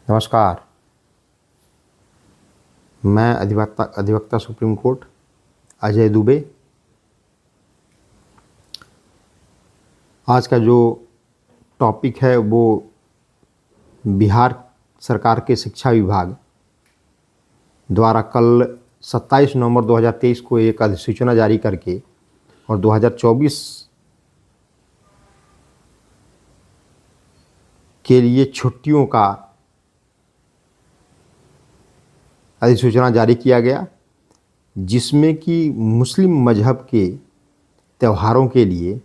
नमस्कार। मैं अधिवक्ता सुप्रीम कोर्ट अजय दुबे। आज का जो टॉपिक है वो बिहार सरकार के शिक्षा विभाग द्वारा कल 27 नवंबर 2023 को एक अधिसूचना जारी करके और 2024 के लिए छुट्टियों का अधिसूचना जारी किया गया, जिसमें कि मुस्लिम मजहब के त्योहारों के लिए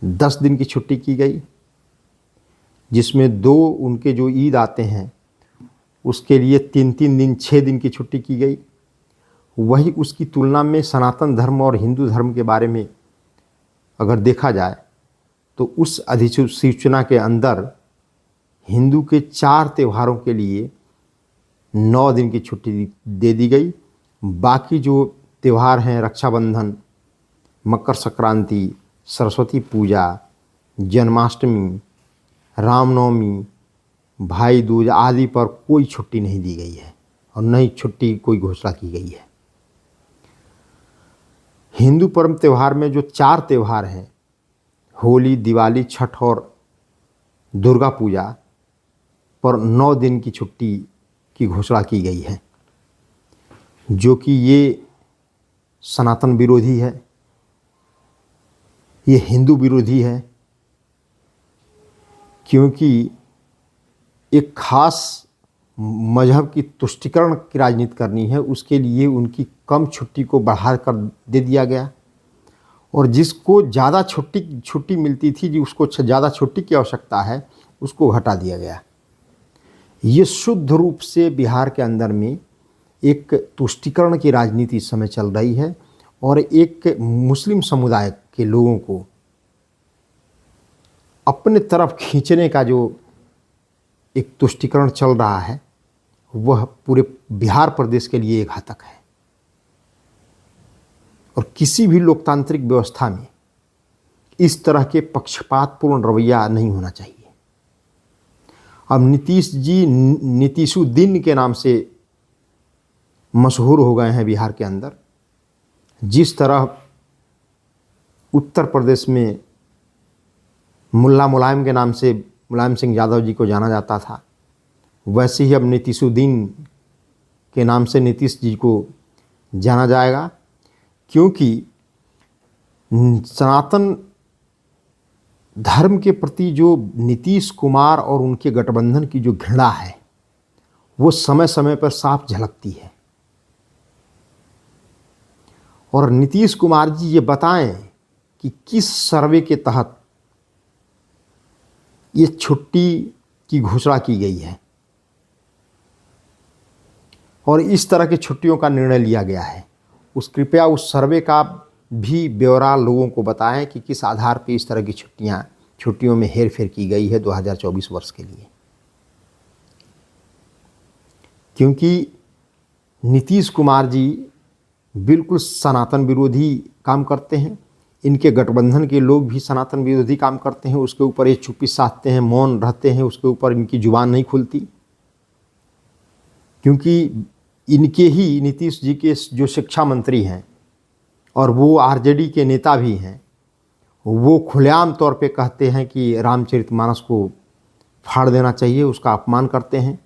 10 दिन की छुट्टी की गई, जिसमें 2 उनके जो ईद आते हैं उसके लिए 3-3 दिन 6 दिन की छुट्टी की गई। वही उसकी तुलना में सनातन धर्म और हिंदू धर्म के बारे में अगर देखा जाए तो उस अधिसूचना के अंदर हिंदू के 4 त्योहारों के लिए 9 दिन की छुट्टी दे दी गई। बाकी जो त्यौहार हैं, रक्षाबंधन, मकर संक्रांति, सरस्वती पूजा, जन्माष्टमी, रामनवमी, भाई दूज आदि पर कोई छुट्टी नहीं दी गई है और न ही छुट्टी कोई घोषणा की गई है। हिंदू परम त्यौहार में जो 4 त्यौहार हैं, होली, दिवाली, छठ और दुर्गा पूजा, पर 9 दिन की छुट्टी की घोषणा की गई है, जो कि ये सनातन विरोधी है, ये हिंदू विरोधी है, क्योंकि एक खास मजहब की तुष्टीकरण की राजनीति करनी है। उसके लिए उनकी कम छुट्टी को बढ़ाकर दे दिया गया और जिसको ज़्यादा छुट्टी मिलती थी, जी उसको ज़्यादा छुट्टी की आवश्यकता है, उसको घटा दिया गया। ये शुद्ध रूप से बिहार के अंदर में एक तुष्टीकरण की राजनीति इस समय चल रही है और एक मुस्लिम समुदाय के लोगों को अपने तरफ खींचने का जो एक तुष्टीकरण चल रहा है, वह पूरे बिहार प्रदेश के लिए एक घातक है और किसी भी लोकतांत्रिक व्यवस्था में इस तरह के पक्षपातपूर्ण रवैया नहीं होना चाहिए। अब नीतीश जी नीतीशुद्दीन के नाम से मशहूर हो गए हैं बिहार के अंदर। जिस तरह उत्तर प्रदेश में मुल्ला मुलायम के नाम से मुलायम सिंह यादव जी को जाना जाता था, वैसे ही अब नीतीशुद्दीन के नाम से नीतीश जी को जाना जाएगा, क्योंकि सनातन धर्म के प्रति जो नीतीश कुमार और उनके गठबंधन की जो घृणा है, वो समय समय पर साफ झलकती है। और नीतीश कुमार जी ये बताएं कि किस सर्वे के तहत ये छुट्टी की घोषणा की गई है और इस तरह की छुट्टियों का निर्णय लिया गया है। कृपया उस सर्वे का भी ब्यौरा लोगों को बताएं कि किस आधार पर इस तरह की छुट्टियों में हेरफेर की गई है 2024 वर्ष के लिए। क्योंकि नीतीश कुमार जी बिल्कुल सनातन विरोधी काम करते हैं, इनके गठबंधन के लोग भी सनातन विरोधी काम करते हैं, उसके ऊपर ये चुप्पी साधते हैं, मौन रहते हैं, उसके ऊपर इनकी जुबान नहीं खुलती। क्योंकि इनके ही नीतीश जी के जो शिक्षा मंत्री हैं और वो आरजेडी के नेता भी हैं, वो खुलेआम तौर पे कहते हैं कि रामचरितमानस को फाड़ देना चाहिए, उसका अपमान करते हैं।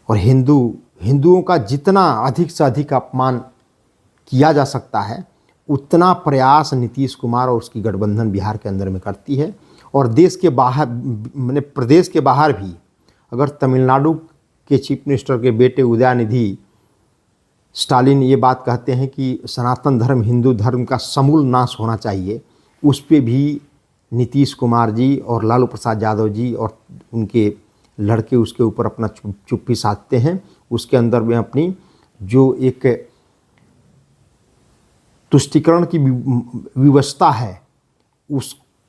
और हिंदुओं का जितना अधिक से अधिक अपमान किया जा सकता है, उतना प्रयास नीतीश कुमार और उसकी गठबंधन बिहार के अंदर में करती है। और देश के बाहर, मैंने प्रदेश के बाहर भी, अगर तमिलनाडु के चीफ मिनिस्टर के बेटे उदयनिधि स्टालिन ये बात कहते हैं कि सनातन धर्म हिंदू धर्म का समूल नाश होना चाहिए, उस पे भी नीतीश कुमार जी और लालू प्रसाद यादव जी और उनके लड़के उसके ऊपर अपना चुप्पी साधते हैं। उसके अंदर में अपनी जो एक तुष्टीकरण की व्यवस्था है,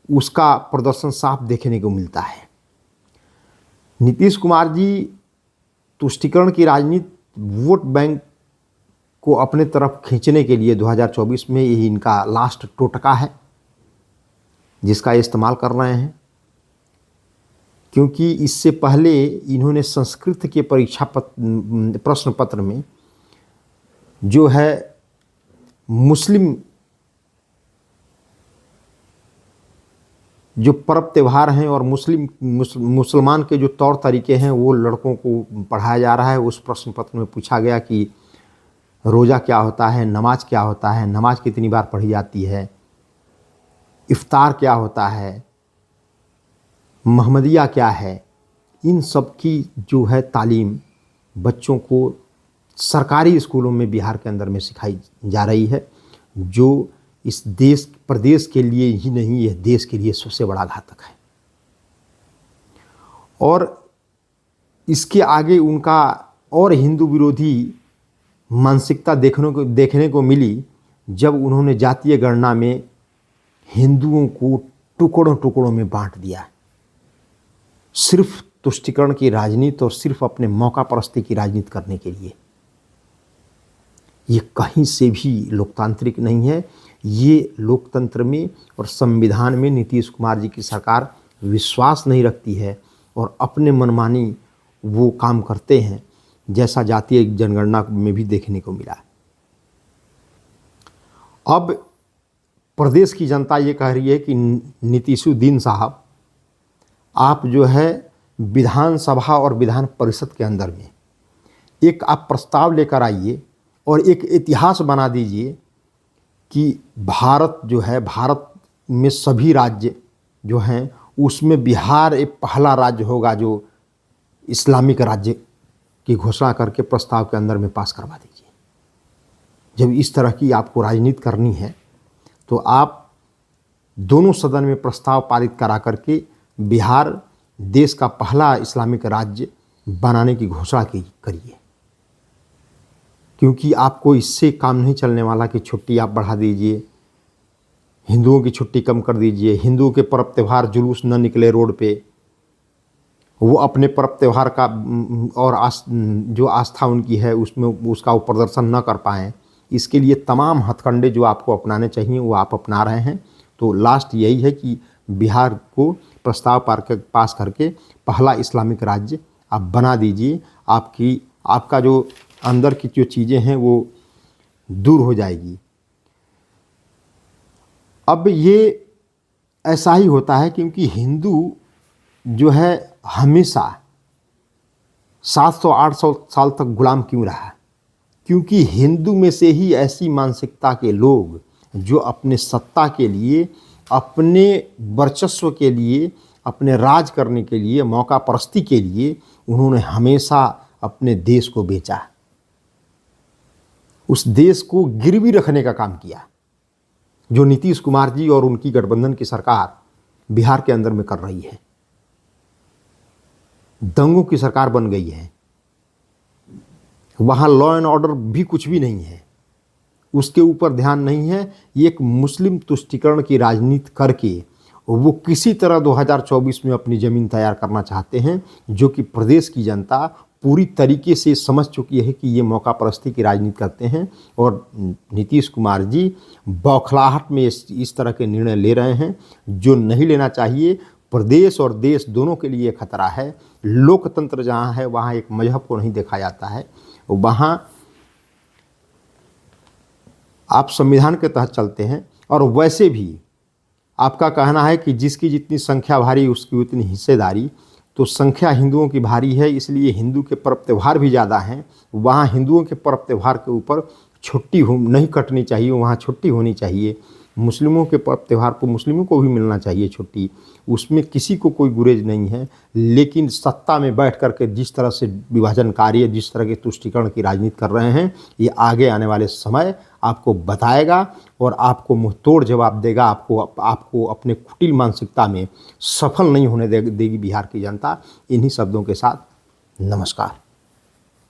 उसका प्रदर्शन साफ देखने को मिलता है। नीतीश कुमार जी तुष्टीकरण की राजनीति, वोट बैंक को अपने तरफ खींचने के लिए 2024 में यही इनका लास्ट टोटका है, जिसका इस्तेमाल कर रहे हैं। क्योंकि इससे पहले इन्होंने संस्कृत के परीक्षा प्रश्न पत्र में जो है मुस्लिम जो पर्व त्यौहार हैं और मुसलमान के जो तौर तरीके हैं वो लड़कों को पढ़ाया जा रहा है। उस प्रश्न पत्र में पूछा गया कि रोज़ा क्या होता है, नमाज क्या होता है, नमाज कितनी बार पढ़ी जाती है, इफ्तार क्या होता है, महमदिया क्या है। इन सब की जो है तालीम बच्चों को सरकारी स्कूलों में बिहार के अंदर में सिखाई जा रही है, जो इस देश प्रदेश के लिए ही नहीं, यह देश के लिए सबसे बड़ा घातक है। और इसके आगे उनका और हिंदू विरोधी मानसिकता देखने को मिली जब उन्होंने जातीय गणना में हिंदुओं को टुकड़ों टुकड़ों में बांट दिया, सिर्फ तुष्टीकरण की राजनीति और सिर्फ अपने मौका परस्ती की राजनीति करने के लिए। ये कहीं से भी लोकतांत्रिक नहीं है। ये लोकतंत्र में और संविधान में नीतीश कुमार जी की सरकार विश्वास नहीं रखती है और अपने मनमानी वो काम करते हैं, जैसा जातीय जनगणना में भी देखने को मिला। अब प्रदेश की जनता ये कह रही है कि नीतीशुद्दीन साहब, आप जो है विधानसभा और विधान परिषद के अंदर में एक आप प्रस्ताव लेकर आइए और एक इतिहास बना दीजिए कि भारत जो है, भारत में सभी राज्य जो हैं उसमें बिहार एक पहला राज्य होगा जो इस्लामिक राज्य की घोषणा करके प्रस्ताव के अंदर में पास करवा दीजिए। जब इस तरह की आपको राजनीति करनी है तो आप दोनों सदन में प्रस्ताव पारित करा करके बिहार देश का पहला इस्लामिक राज्य बनाने की घोषणा करिए, क्योंकि आपको इससे काम नहीं चलने वाला कि छुट्टी आप बढ़ा दीजिए, हिंदुओं की छुट्टी कम कर दीजिए, हिंदुओं के पर्व त्यौहार जुलूस न निकले रोड पे, वो अपने पर्व त्यौहार का और जो आस्था उनकी है उसमें उसका वो प्रदर्शन न कर पाएँ। इसके लिए तमाम हथकंडे जो आपको अपनाने चाहिए वो आप अपना रहे हैं। तो लास्ट यही है कि बिहार को प्रस्ताव पास करके पहला इस्लामिक राज्य आप बना दीजिए। आपका जो अंदर की जो चीज़ें हैं वो दूर हो जाएगी। अब ये ऐसा ही होता है क्योंकि हिंदू जो है हमेशा 700-800 साल तक गुलाम क्यों रहा? क्योंकि हिंदू में से ही ऐसी मानसिकता के लोग जो अपने सत्ता के लिए, अपने वर्चस्व के लिए, अपने राज करने के लिए, मौका परस्ती के लिए उन्होंने हमेशा अपने देश को बेचा, उस देश को गिरवी रखने का काम किया, जो नीतीश कुमार जी और उनकी गठबंधन की सरकार बिहार के अंदर में कर रही है। दंगों की सरकार बन गई है, वहाँ लॉ एंड ऑर्डर भी कुछ भी नहीं है, उसके ऊपर ध्यान नहीं है। ये एक मुस्लिम तुष्टीकरण की राजनीति करके वो किसी तरह 2024 में अपनी ज़मीन तैयार करना चाहते हैं, जो कि प्रदेश की जनता पूरी तरीके से समझ चुकी है कि ये मौका परस्ती की राजनीति करते हैं। और नीतीश कुमार जी बौखलाहट में इस तरह के निर्णय ले रहे हैं जो नहीं लेना चाहिए। प्रदेश और देश दोनों के लिए खतरा है। लोकतंत्र जहाँ है वहाँ एक मजहब को नहीं देखा जाता है, वहाँ आप संविधान के तहत चलते हैं। और वैसे भी आपका कहना है कि जिसकी जितनी संख्या भारी उसकी उतनी हिस्सेदारी, तो संख्या हिंदुओं की भारी है, इसलिए हिंदू के पर्व त्यौहार भी ज़्यादा हैं। वहाँ हिंदुओं के पर्व त्यौहार के ऊपर छुट्टी नहीं कटनी चाहिए, वहाँ छुट्टी होनी चाहिए। मुस्लिमों के पर्व त्यौहार को मुस्लिमों को भी मिलना चाहिए छुट्टी, उसमें किसी को कोई गुरेज नहीं है। लेकिन सत्ता में बैठ कर के जिस तरह से विभाजनकारी, जिस तरह के तुष्टीकरण की राजनीति कर रहे हैं, ये आगे आने वाले समय आपको बताएगा और आपको मुंहतोड़ जवाब देगा। आपको अपने कुटिल मानसिकता में सफल नहीं होने देगी बिहार की जनता। इन्हीं शब्दों के साथ नमस्कार।